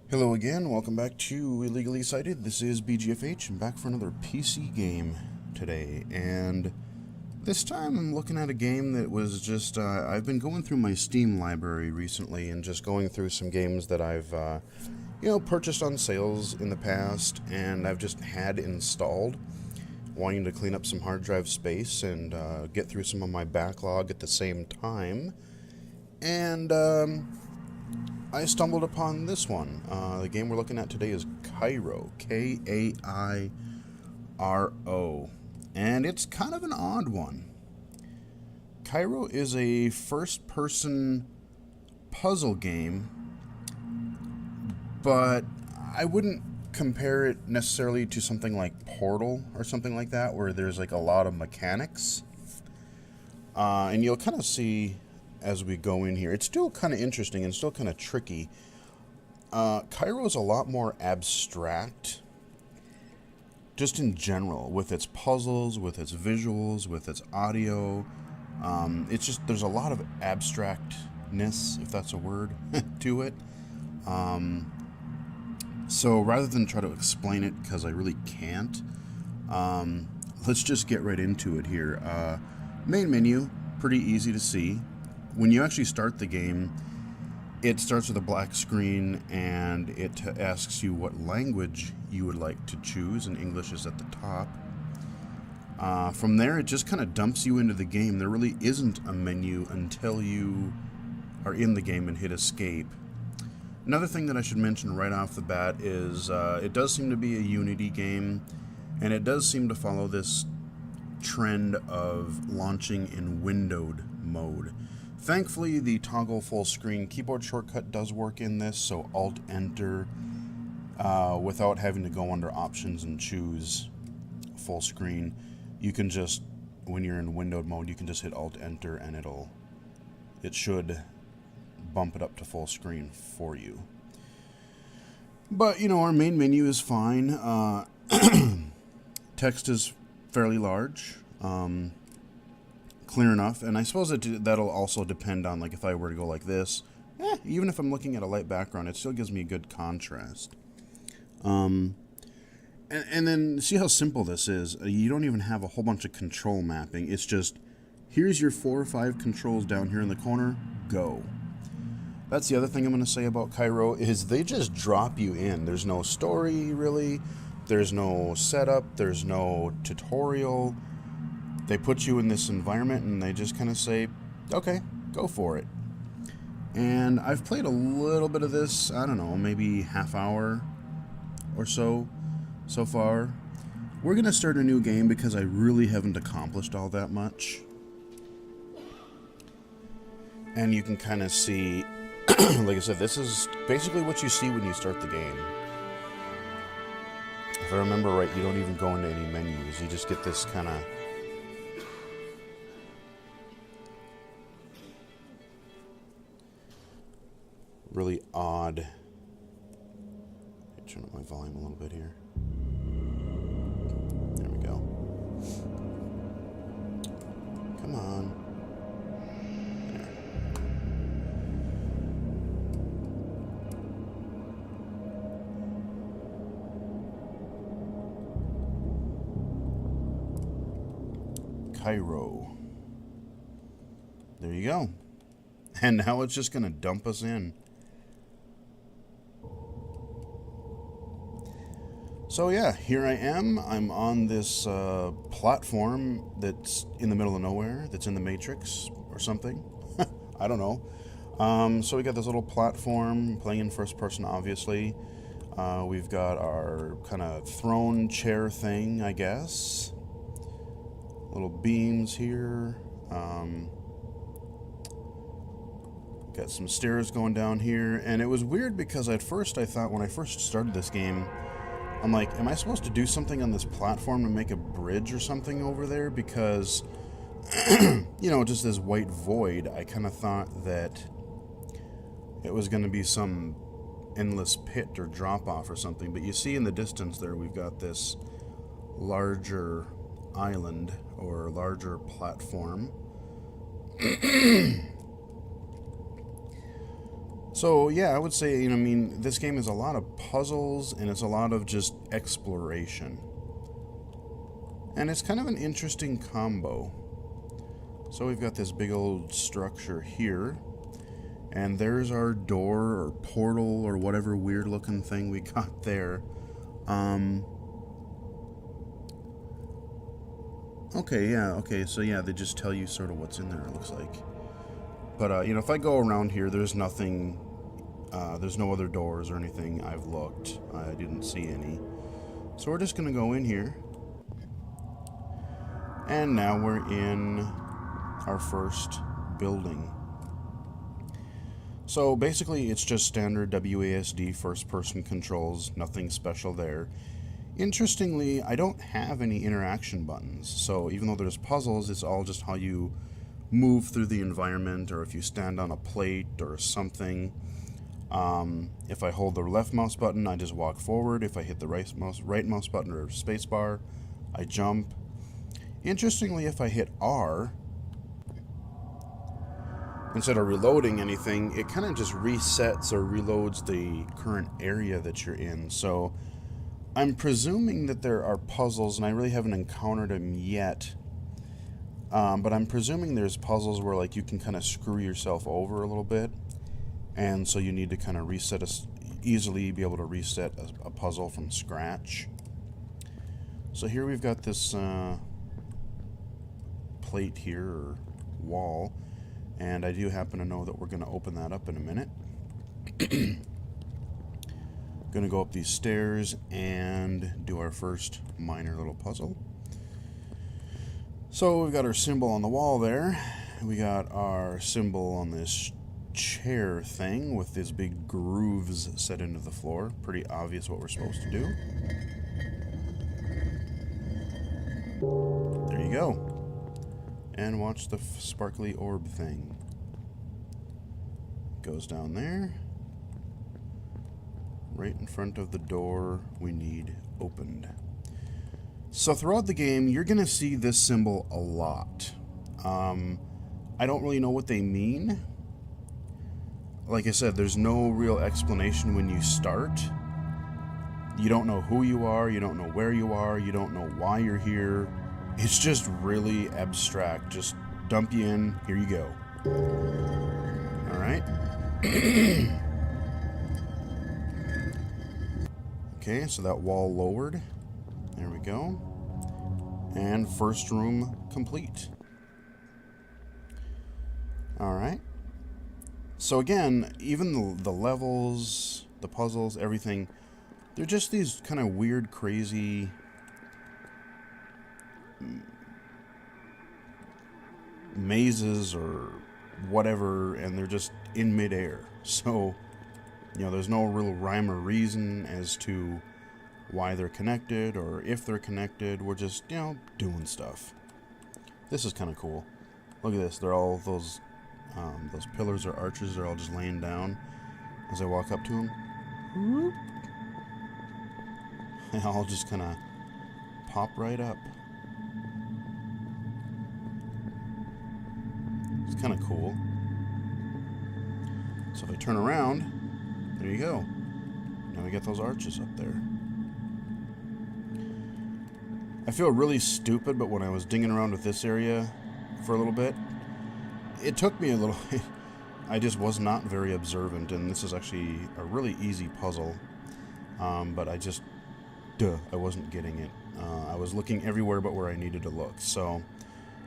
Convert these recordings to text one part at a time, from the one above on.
Hello again, welcome back to Illegally Cited. This is BGFH and back for another PC game today. And this time I'm looking at a game that was just, I've been going through my Steam library recently and just going through some games that I've, purchased on sales in the past and I've just had installed, wanting to clean up some hard drive space and get through some of my backlog at the same time. And, I stumbled upon this one. The game we're looking at today is Kairo, K-A-I-R-O, and it's kind of an odd one. Kairo is a first-person puzzle game, but I wouldn't compare it necessarily to something like Portal or something like that, where there's like a lot of mechanics. And you'll kind of see as we go in here. It's still kind of interesting and still kind of tricky. Kairo is a lot more abstract, just in general, with its puzzles, with its visuals, with its audio. It's just, there's a lot of abstractness, if that's a word, to it. So rather than try to explain it, because I really can't, let's just get right into it here. Main menu, pretty easy to see. When you actually start the game, it starts with a black screen and it asks you what language you would like to choose, and English is at the top. From there, it just kind of dumps you into the game. There really isn't a menu until you are in the game and hit escape. Another thing that I should mention right off the bat is it does seem to be a Unity game, and it does seem to follow this trend of launching in windowed mode. Thankfully, the toggle full screen keyboard shortcut does work in this, so Alt-Enter, without having to go under Options and choose full screen, you can just, when you're in windowed mode, you can just hit Alt-Enter and it should bump it up to full screen for you. But, our main menu is fine. Text is fairly large. Clear enough, and I suppose that'll also depend on, like, if I were to go like this, even if I'm looking at a light background, it still gives me a good contrast. And then see how simple this is. You don't even have a whole bunch of control mapping. It's just, here's your 4 or 5 controls down here in the corner, go. That's the other thing I'm going to say about Kairo, is they just drop you in. There's no story, really. There's no setup. There's no tutorial. They put you in this environment and they just kind of say, okay, go for it. And I've played a little bit of this, I don't know, maybe half hour or so far. We're going to start a new game because I really haven't accomplished all that much. And you can kind of see, like I said, this is basically what you see when you start the game. If I remember right, you don't even go into any menus. You just get this kind of really odd. Turn up my volume a little bit here. There we go. Come on. There. Kairo. There you go. And now it's just going to dump us in. So yeah, here I am. I'm on this platform that's in the middle of nowhere, that's in the Matrix or something. I don't know. So we got this little platform, playing in first person, obviously. We've got our kind of throne chair thing, I guess. Little beams here. Got some stairs going down here. And it was weird because at first I thought, when I first started this game, I'm like, am I supposed to do something on this platform to make a bridge or something over there? Because, just this white void, I kind of thought that it was going to be some endless pit or drop-off or something. But you see in the distance there, we've got this larger island or larger platform. So yeah, I would say, I mean, this game is a lot of puzzles and it's a lot of just exploration. And it's kind of an interesting combo. So we've got this big old structure here. And there's our door or portal or whatever weird looking thing we got there. Okay, yeah, okay, so yeah, they just tell you sort of what's in there, it looks like. But, if I go around here, there's nothing, there's no other doors or anything. I've looked. I didn't see any. So we're just going to go in here. And now we're in our first building. So basically, it's just standard WASD first-person controls, nothing special there. Interestingly, I don't have any interaction buttons, so even though there's puzzles, it's all just how you move through the environment, or if you stand on a plate or something. If I hold the left mouse button, I just walk forward. If I hit the right mouse button or spacebar, I jump. Interestingly, if I hit R, instead of reloading anything, it kind of just resets or reloads the current area that you're in. So I'm presuming that there are puzzles, and I really haven't encountered them yet. But I'm presuming there's puzzles where like you can kind of screw yourself over a little bit, and so you need to kind of easily be able to reset a puzzle from scratch. So here we've got this plate here, or wall, and I do happen to know that we're going to open that up in a minute. Going to go up these stairs and do our first minor little puzzle. So we've got our symbol on the wall there. We got our symbol on this chair thing with these big grooves set into the floor. Pretty obvious what we're supposed to do. There you go. And watch the sparkly orb thing. Goes down there. Right in front of the door we need opened. So throughout the game, you're going to see this symbol a lot. I don't really know what they mean. Like I said, there's no real explanation when you start. You don't know who you are, you don't know where you are, you don't know why you're here. It's just really abstract. Just dump you in, here you go. Alright. Okay, so that wall lowered. There we go. And first room complete. Alright. So again, even the levels, the puzzles, everything, they're just these kind of weird, crazy mazes or whatever, and they're just in midair. So, there's no real rhyme or reason as to why they're connected or if they're connected. We're just, doing stuff. This is kind of cool. Look at this. They're all those pillars or arches are all just laying down as I walk up to them. They all just kind of pop right up. It's kind of cool. So if I turn around, there you go. Now we get those arches up there. I feel really stupid, but when I was dinging around with this area for a little bit, it took me a little... I just was not very observant, and this is actually a really easy puzzle. But I just... I wasn't getting it. I was looking everywhere but where I needed to look. So,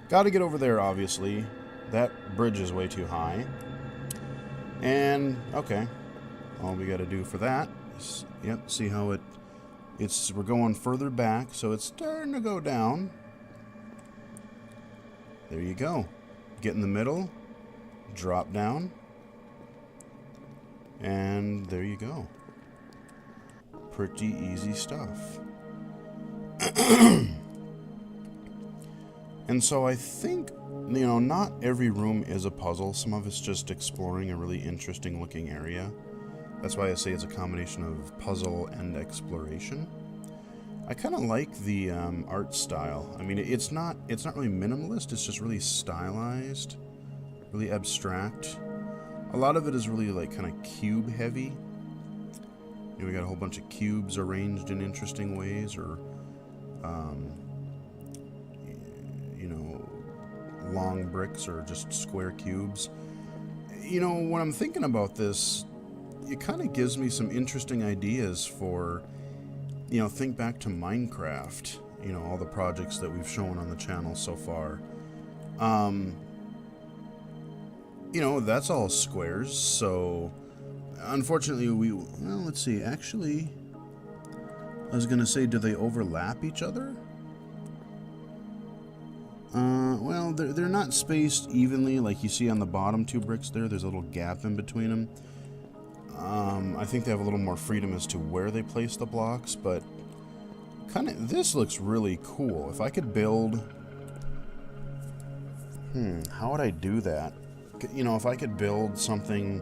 got to get over there, obviously. That bridge is way too high. And, okay. All we got to do for that is, see how we're going further back, so it's starting to go down. There you go. Get in the middle, drop down, and there you go. Pretty easy stuff. And so I think, not every room is a puzzle. Some of it's just exploring a really interesting looking area. That's why I say it's a combination of puzzle and exploration. I kind of like the art style. I mean, it's not really minimalist. It's just really stylized, really abstract. A lot of it is really like kind of cube heavy. You know, we got a whole bunch of cubes arranged in interesting ways, or you know, long bricks or just square cubes. You know, when I'm thinking about this, it kind of gives me some interesting ideas for, you know, think back to Minecraft, you know, all the projects that we've shown on the channel so far. You know, that's all squares, so unfortunately well, let's see, actually, I was gonna say, do they overlap each other? Well, they're not spaced evenly, like you see on the bottom two bricks there. There's a little gap in between them. I think they have a little more freedom as to where they place the blocks, but kind of, this looks really cool. If I could build, how would I do that? You know, if I could build something,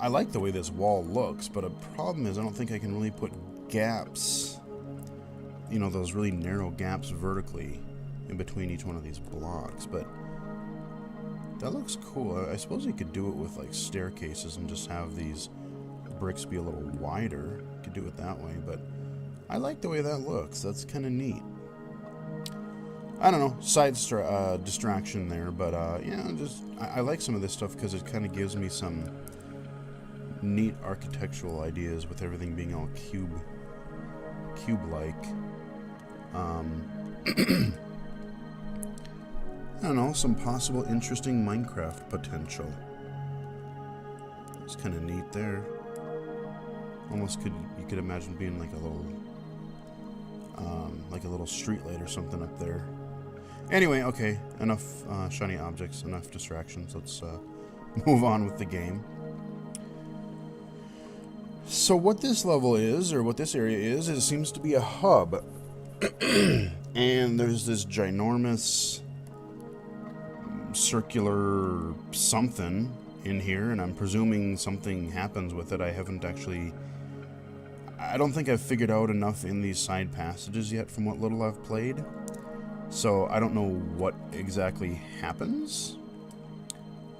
I like the way this wall looks, but a problem is I don't think I can really put gaps, you know, those really narrow gaps vertically in between each one of these blocks, but that looks cool. I suppose you could do it with like staircases and just have these bricks be a little wider. You could do it that way, but I like the way that looks. That's kind of neat. I don't know, side distraction there, but yeah, just I like some of this stuff because it kind of gives me some neat architectural ideas with everything being all cube-like. I don't know, some possible interesting Minecraft potential. It's kind of neat there. Almost you could imagine being like a little street light or something up there. Anyway, okay, enough shiny objects, enough distractions. Let's move on with the game. So what this level is, or what this area is, it seems to be a hub. And there's this ginormous circular something in here, and I'm presuming something happens with it. I don't think I've figured out enough in these side passages yet from what little I've played, so I don't know what exactly happens,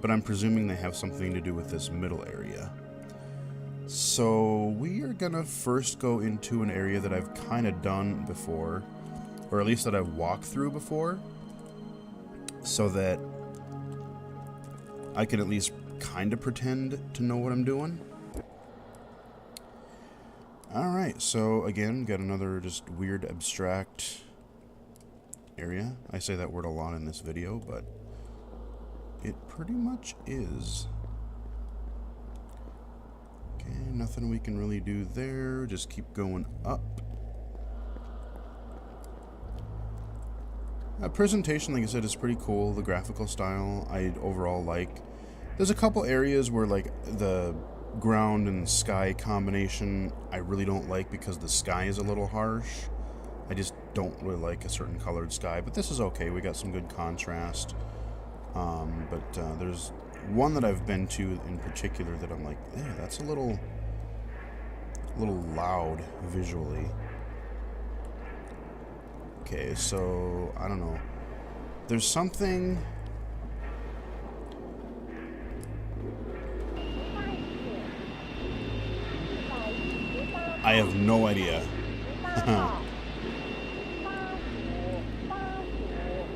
but I'm presuming they have something to do with this middle area. So we are gonna first go into an area that I've kind of done before, or at least that I've walked through before, so that I can at least kind of pretend to know what I'm doing. Alright, so again, got another just weird abstract area. I say that word a lot in this video, but it pretty much is. Okay, nothing we can really do there. Just keep going up. Presentation, like I said, is pretty cool. The graphical style I overall like. There's a couple areas where like the ground and sky combination I really don't like because the sky is a little harsh. I just don't really like a certain colored sky, but this is okay. We got some good contrast. But there's one that I've been to in particular that I'm like, yeah, that's a little loud visually. Okay, so I don't know. There's something. I have no idea.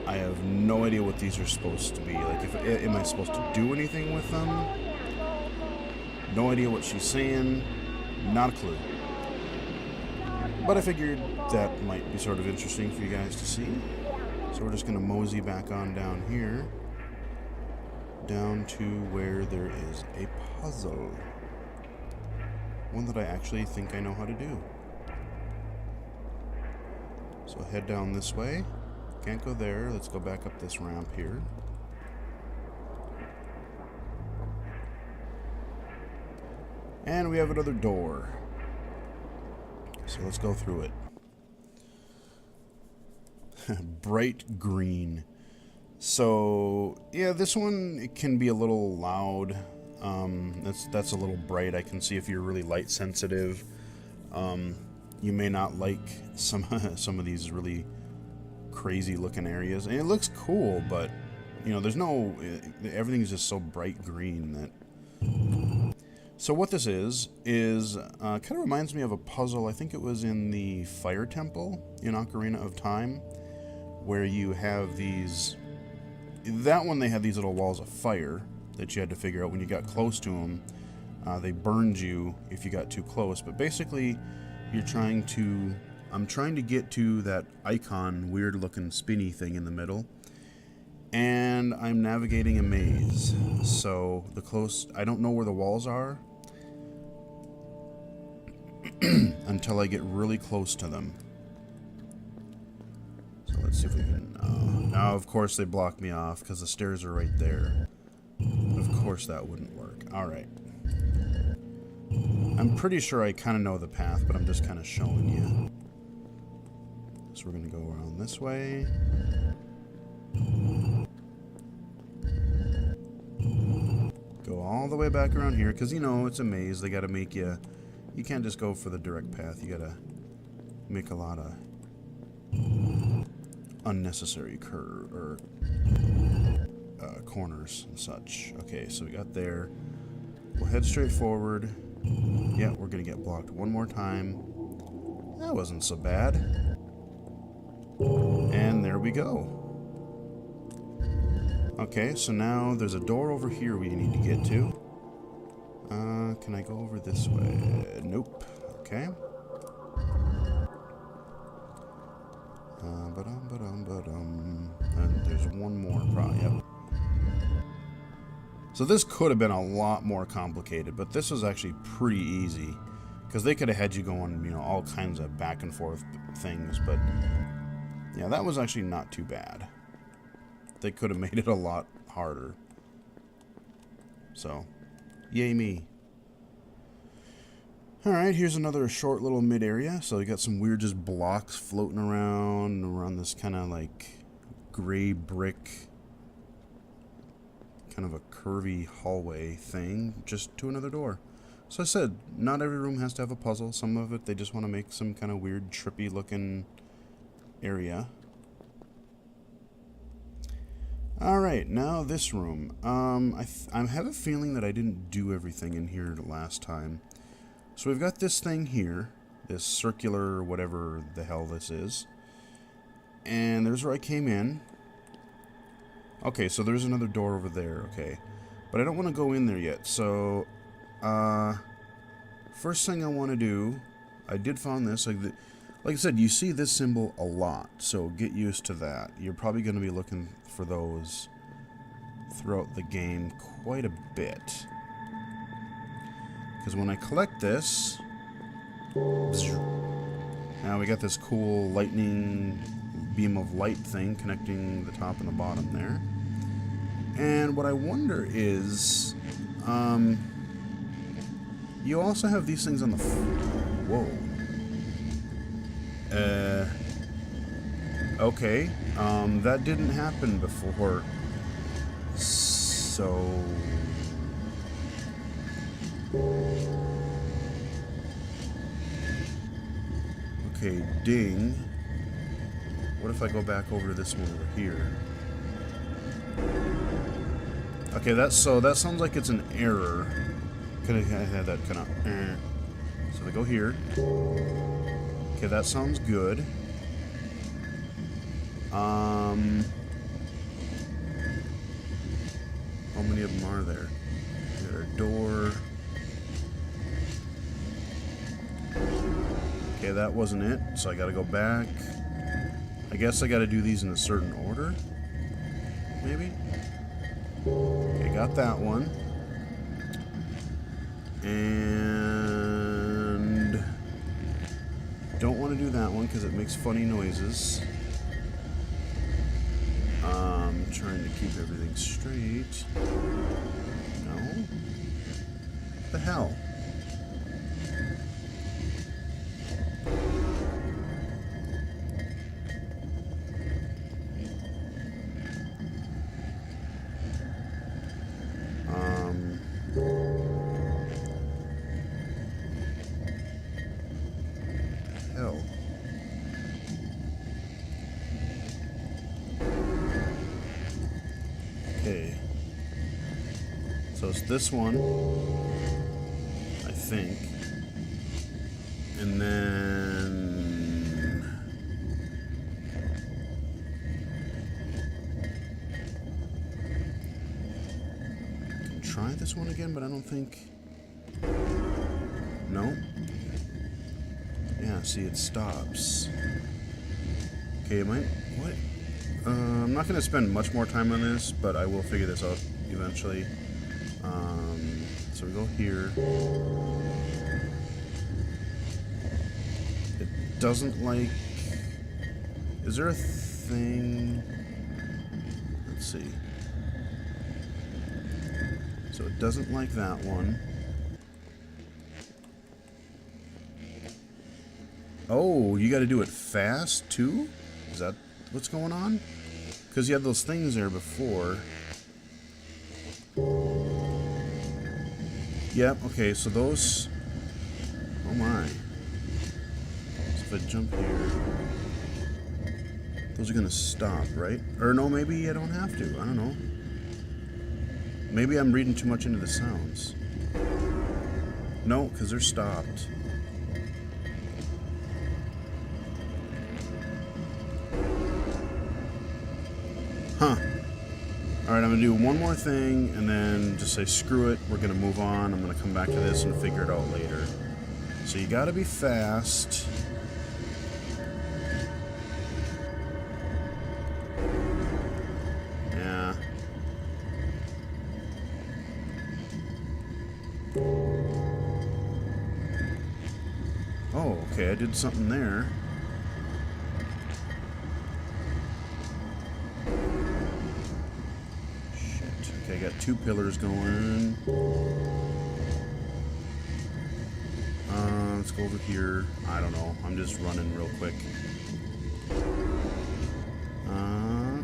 I have no idea what these are supposed to be. Like, am I supposed to do anything with them? No idea what she's saying. Not a clue. But I figured that might be sort of interesting for you guys to see. So we're just going to mosey back on down here. Down to where there is a puzzle. One that I actually think I know how to do. So head down this way. Can't go there. Let's go back up this ramp here. And we have another door. So let's go through it. Bright green. So yeah, this one, it can be a little loud. That's a little bright. I can see if you're really light sensitive, you may not like some of these really crazy looking areas. And it looks cool, but you know, there's no, everything's just so bright green that So what this is kind of reminds me of a puzzle. I think it was in the Fire Temple in Ocarina of Time, where you have these... That one, they had these little walls of fire that you had to figure out when you got close to them. They burned you if you got too close. But basically, you're trying to... I'm trying to get to that icon, weird-looking spinny thing in the middle. And I'm navigating a maze. So, I don't know where the walls are until I get really close to them. So let's see if we can... now, of course, they block me off because the stairs are right there. Of course, that wouldn't work. Alright. I'm pretty sure I kind of know the path, but I'm just kind of showing you. So we're going to go around this way. Go all the way back around here, because, you know, it's a maze. They got to make you... You can't just go for the direct path. You got to make a lot of unnecessary corners and such. Okay, so we got there. We'll head straight forward. Yeah, we're going to get blocked one more time. That wasn't so bad. And there we go. Okay, so now there's a door over here we need to get to. Can I go over this way? Nope. Okay. And there's one more probably. Yep. So this could have been a lot more complicated, but this was actually pretty easy. Because they could have had you going, you know, all kinds of back and forth things, but... Yeah, that was actually not too bad. They could have made it a lot harder. So, yay me. Alright, here's another short little mid area. So we got some weird just blocks floating around this kind of like gray brick, kind of a curvy hallway thing, just to another door. So I said, not every room has to have a puzzle. Some of it, they just want to make some kind of weird, trippy looking area. Alright, now this room. I have a feeling that I didn't do everything in here last time. So we've got this thing here, this circular whatever the hell this is. And there's where I came in. Okay, so there's another door over there, okay. But I don't want to go in there yet, so... first thing I want to do... I did find this, like I said, you see this symbol a lot, so get used to that. You're probably going to be looking for those throughout the game quite a bit. Because when I collect this... Now we got this cool lightning beam of light thing connecting the top and the bottom there. And what I wonder is... you also have these things on the... Whoa. Okay. That didn't happen before. So... Okay, ding. What if I go back over to this one over here? Okay, that sounds like it's an error. Could have had that kind of... So I go here. Okay, that sounds good. How many of them are there? There's a door. Okay, that wasn't it, so I gotta go back. I guess I gotta do these in a certain order? Maybe? Okay, got that one. And... don't want to do that one because it makes funny noises. I'm trying to keep everything straight. No? What the hell? So it's this one, I think. And then... I can try this one again, but I don't think... No. Yeah, see, it stops. Okay, what? I'm not going to spend much more time on this, but I will figure this out eventually. So we go here. It doesn't like... Is there a thing... Let's see. So it doesn't like that one. Oh, you got to do it fast, too? Is that what's going on? Because you had those things there before. Yep, okay, so those... Oh my. So if I jump here... Those are going to stop, right? Or no, maybe I don't have to. I don't know. Maybe I'm reading too much into the sounds. No, because they're stopped. Huh. Alright, I'm going to do one more thing and then just say screw it, we're going to move on. I'm going to come back to this and figure it out later. So you got to be fast. Yeah. Oh, okay, I did something there. I got two pillars going. Let's go over here. I don't know. I'm just running real quick.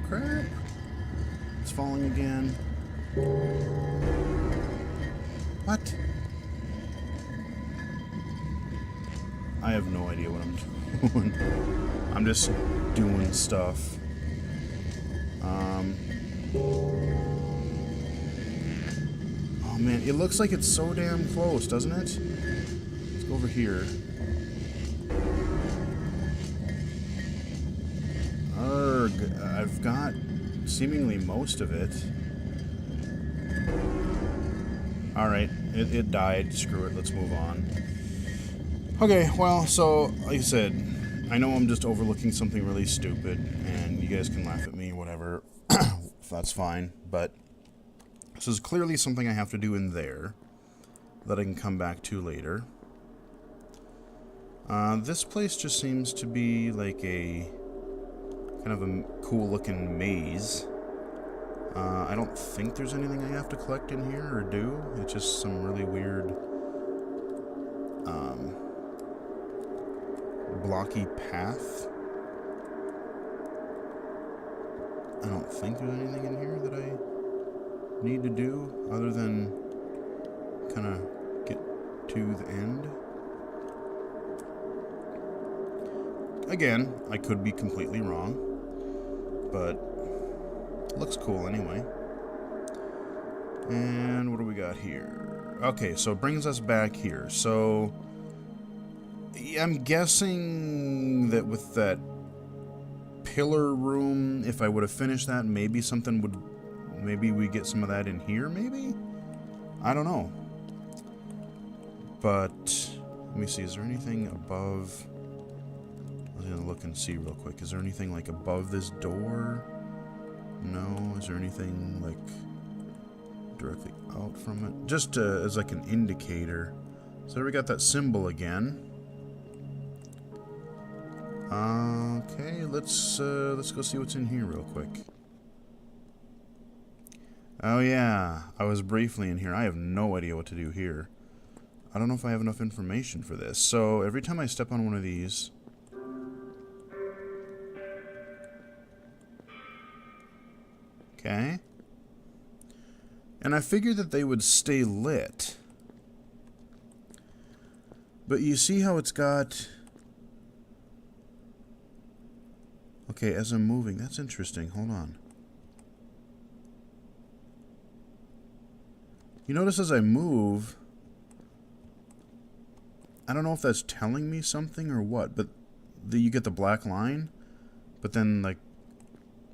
Crap. It's falling again. What? I have no idea what I'm doing. I'm just doing stuff. Oh man, it looks like it's so damn close, doesn't it? Let's go over here. Urgh, I've got seemingly most of it. Alright, it died. Screw it, let's move on. Okay, well, so, like I said, I know I'm just overlooking something really stupid, and you guys can laugh at me, whatever. That's fine, but... This is clearly something I have to do in there that I can come back to later. This place just seems to be like a kind of a cool looking maze. I don't think there's anything I have to collect in here or do. It's just some really weird blocky path. I don't think there's anything in here that I need to do other than kind of get to the end. Again, I could be completely wrong, but it looks cool anyway. And what do we got here? Okay, so it brings us back here. So I'm guessing that with that pillar room, if I would have finished that, maybe something would... Maybe we get some of that in here, maybe? I don't know. But, let me see, is there anything above... I was gonna look and see real quick. Is there anything, like, above this door? No. Is there anything, like, directly out from it? Just as, like, an indicator. So there we got that symbol again. Okay, let's go see what's in here real quick. Oh yeah, I was briefly in here. I have no idea what to do here. I don't know if I have enough information for this. So every time I step on one of these... Okay. And I figured that they would stay lit. But you see how it's got... Okay, as I'm moving, that's interesting. Hold on. You notice as I move, I don't know if that's telling me something or what, but you get the black line, but then, like,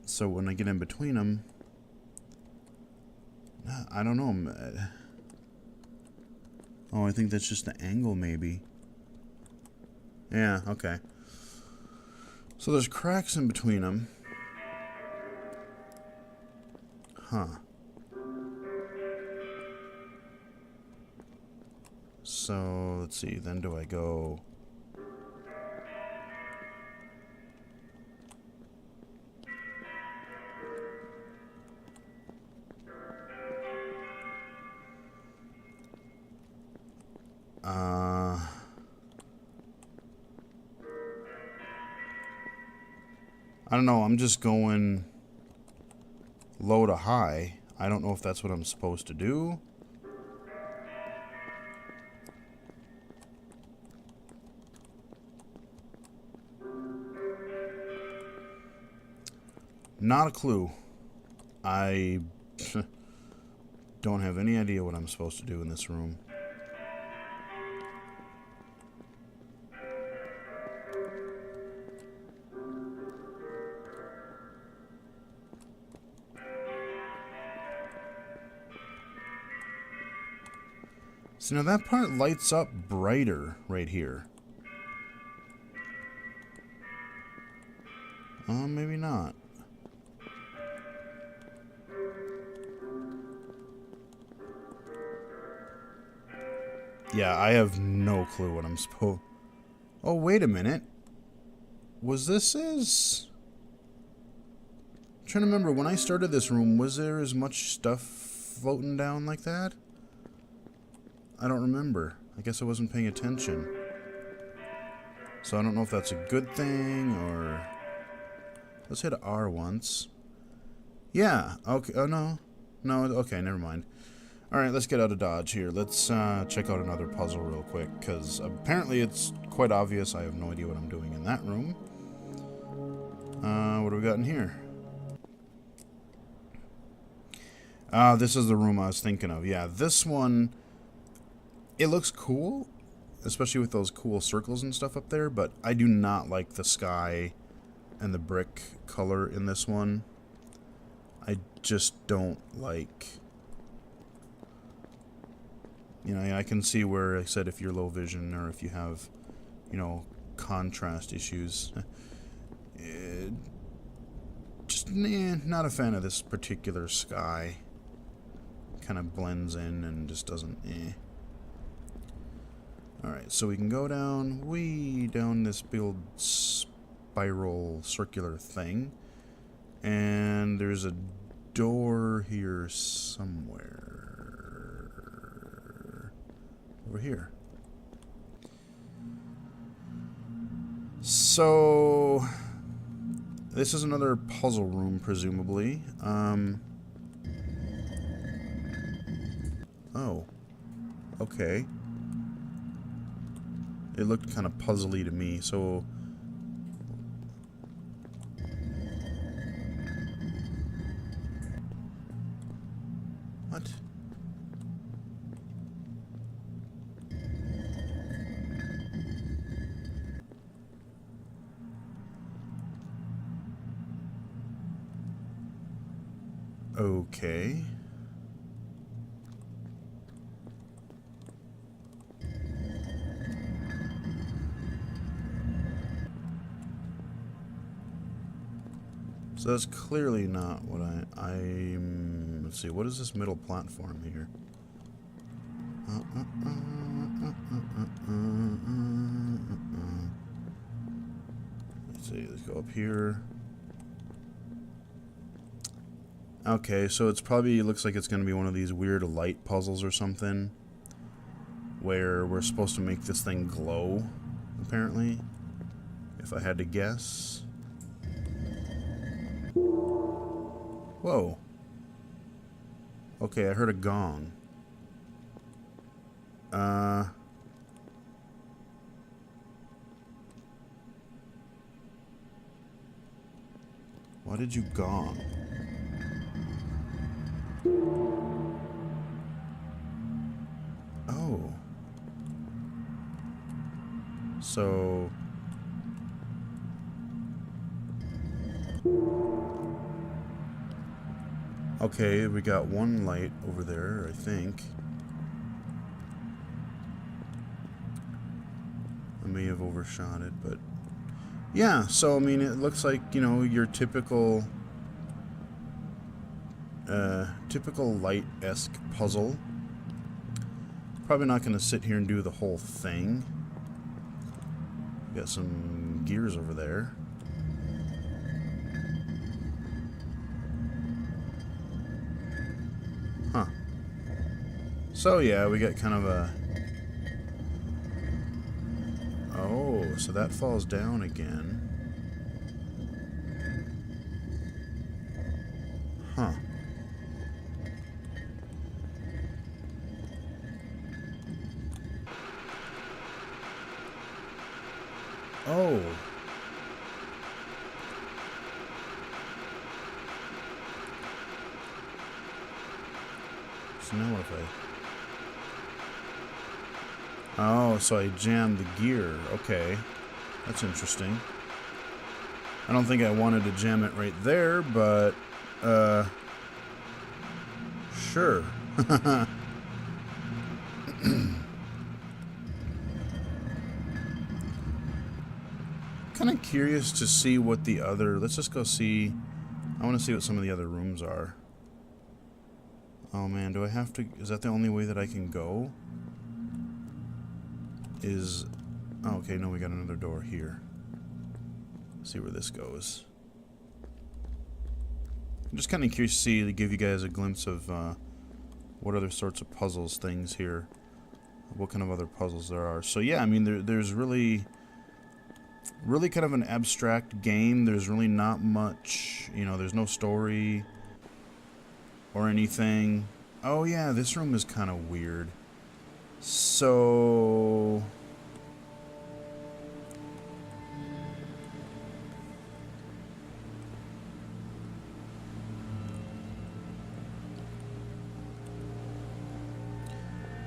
so when I get in between them, I don't know. Oh, I think that's just the angle, maybe. Yeah, okay. So there's cracks in between them. Huh. So, let's see, then do I go... I don't know, I'm just going low to high. I don't know if that's what I'm supposed to do. Not a clue. I don't have any idea what I'm supposed to do in this room. So now that part lights up brighter right here. Maybe not. Yeah, I have no clue what I'm supposed... Oh, wait a minute. Was this as... I'm trying to remember, when I started this room, was there as much stuff floating down like that? I don't remember. I guess I wasn't paying attention. So I don't know if that's a good thing, or... Let's hit R once. Yeah, okay, oh no. No, okay, never mind. Alright, let's get out of Dodge here. Let's check out another puzzle real quick, because apparently it's quite obvious I have no idea what I'm doing in that room. What do we got in here? This is the room I was thinking of. Yeah, this one, it looks cool, especially with those cool circles and stuff up there, but I do not like the sky and the brick color in this one. I just don't like... You know, I can see where I said if you're low vision or if you have, you know, contrast issues. Just, not a fan of this particular sky. Kind of blends in and just doesn't, Alright, so we can go down, way down this big spiral circular thing. And there's a door here somewhere. Over here. So this is another puzzle room, presumably. Oh. Okay. It looked kind of puzzly to me, so... What? Okay. So that's clearly not what I'm... Let's see, what is this middle platform here? Let's see, let's go up here. Okay, so it's probably, looks like it's going to be one of these weird light puzzles or something, where we're supposed to make this thing glow, apparently, if I had to guess. Whoa. Okay, I heard a gong. Why did you gong? So... okay, we got one light over there, I think. I may have overshot it, but... yeah, so, I mean, it looks like, you know, your typical... typical light-esque puzzle. Probably not going to sit here and do the whole thing. Got some gears over there. Huh. So yeah, we got kind of a... oh, so that falls down again. Huh. Oh. So now what if I... oh, so I jammed the gear. Okay. That's interesting. I don't think I wanted to jam it right there, but... sure. Kind of curious to see what the other... let's just go see... I want to see what some of the other rooms are. Oh man, do I have to... is that the only way that I can go? Is... oh, okay, no, we got another door here. Let's see where this goes. I'm just kind of curious to see, to give you guys a glimpse of what other sorts of puzzles, things here. What kind of other puzzles there are. So yeah, I mean, there's really kind of an abstract game. There's really not much, you know, there's no story or anything. Oh yeah, this room is kind of weird. So...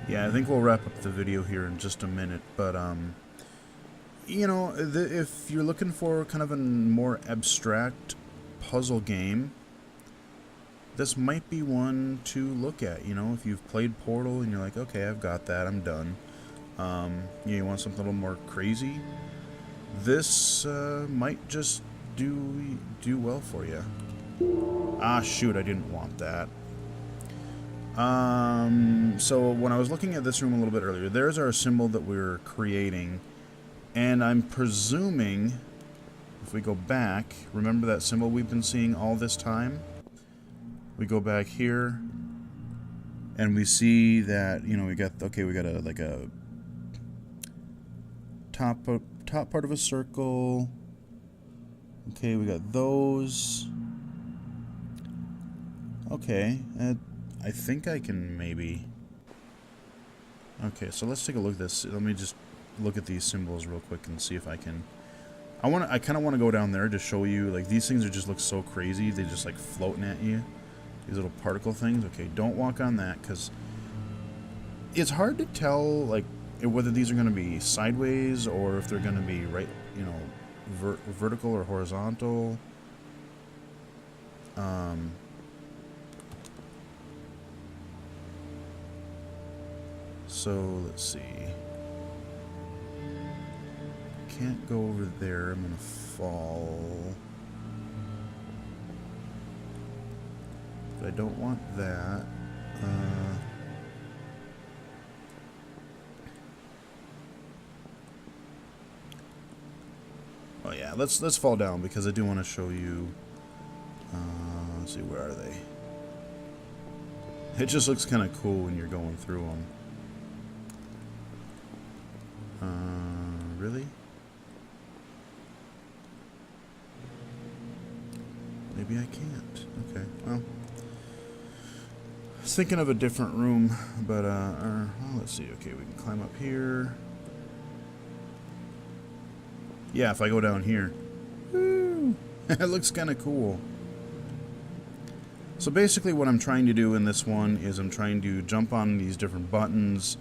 yeah, I think we'll wrap up the video here in just a minute, but, you know, if you're looking for kind of a more abstract puzzle game, this might be one to look at. You know, if you've played Portal and you're like, okay, I've got that, I'm done. You want something a little more crazy? This might just do well for you. Ah, shoot, I didn't want that. So when I was looking at this room a little bit earlier, there's our symbol that we're creating. And I'm presuming, if we go back, remember that symbol we've been seeing all this time? We go back here, and we see that, you know, we got a, like a top part of a circle. Okay, we got those. Okay, I think I can maybe... okay, so let's take a look at this. Let me just look at these symbols real quick and see if I can... I kind of want to go down there to show you, like, these things are just look so crazy. They just, like, floating at you. These little particle things. Okay, don't walk on that, because it's hard to tell, like, whether these are going to be sideways or if they're going to be right, you know, vertical or horizontal. So, let's see. Can't go over there. I'm gonna fall. But I don't want that. Oh yeah, let's fall down because I do want to show you. Let's see, where are they? It just looks kind of cool when you're going through them. Really? Maybe I can't. Okay, well. I was thinking of a different room, but, well, let's see. Okay, we can climb up here. Yeah, if I go down here. Woo! It looks kind of cool. So basically what I'm trying to do in this one is I'm trying to jump on these different buttons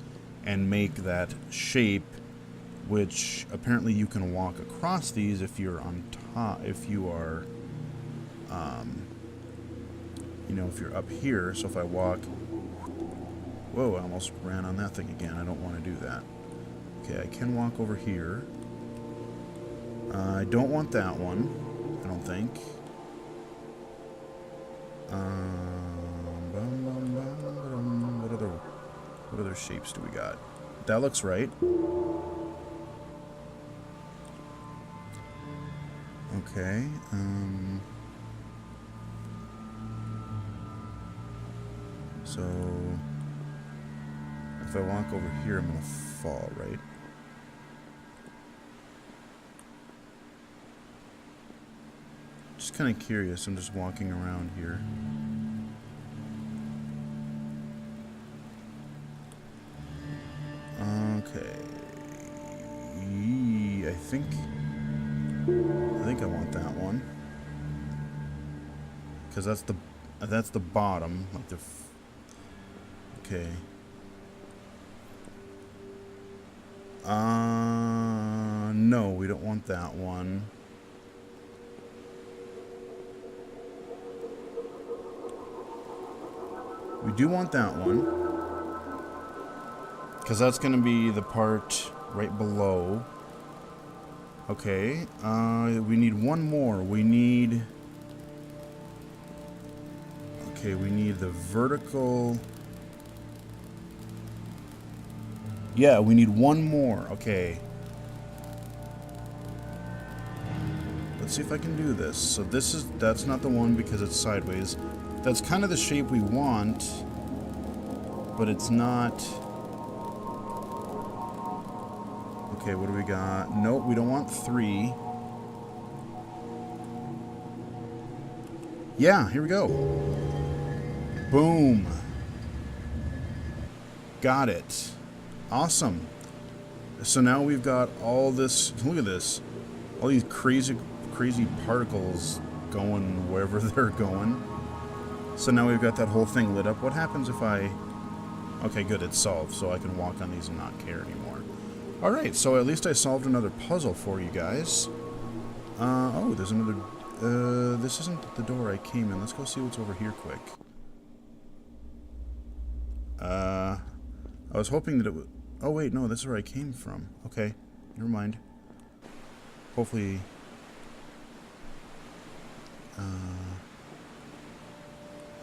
and make that shape which apparently you can walk across these if you're on top, if you are, you know, if you're up here. So if I walk, whoa, I almost ran on that thing again. I don't want to do that. Okay, I can walk over here. I don't want that one, I don't think. What other shapes do we got? That looks right. Okay, so if I walk over here, I'm gonna fall, right? Just kind of curious. I'm just walking around here. Okay. I think I want that one. Because that's the bottom, like the okay. No, we don't want that one. We do want that one. Because that's going to be the part right below. Okay, we need one more. We need... Okay, we need the vertical... Yeah, we need one more. Okay. Let's see if I can do this. So that's not the one because it's sideways. That's kind of the shape we want, but it's not... Okay, what do we got? Nope, we don't want 3. Yeah, here we go. Boom. Got it. Awesome. So now we've got all this, look at this, all these crazy particles going wherever they're going. So now we've got that whole thing lit up. What happens if I... Okay, good, it's solved, so I can walk on these and not care anymore. Alright, so at least I solved another puzzle for you guys. Oh, there's another... this isn't the door I came in. Let's go see what's over here quick. I was hoping that it would... Oh, wait, no, this is where I came from. Okay, never mind. Hopefully...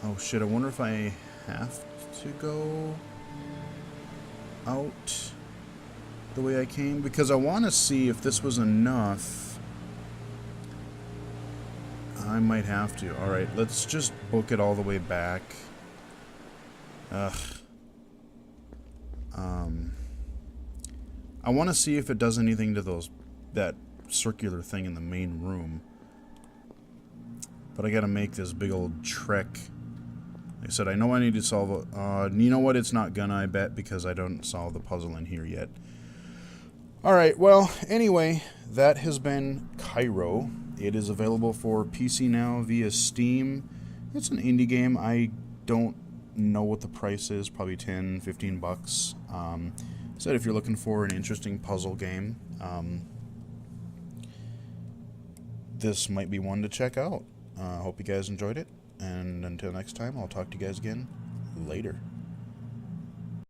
Oh, shit, I wonder if I have to go out the way I came, because I want to see if this was enough. I might have to. Alright, let's just book it all the way back. Ugh. I want to see if it does anything to that circular thing in the main room. But I gotta make this big old trek. Like I said, I know I need to solve it. You know what? It's not gonna, I bet, because I don't solve the puzzle in here yet. Alright, well, anyway, that has been Kairo. It is available for PC now via Steam. It's an indie game. I don't know what the price is, probably 10, 15 bucks. Said if you're looking for an interesting puzzle game, this might be one to check out. Hope you guys enjoyed it, and until next time, I'll talk to you guys again later.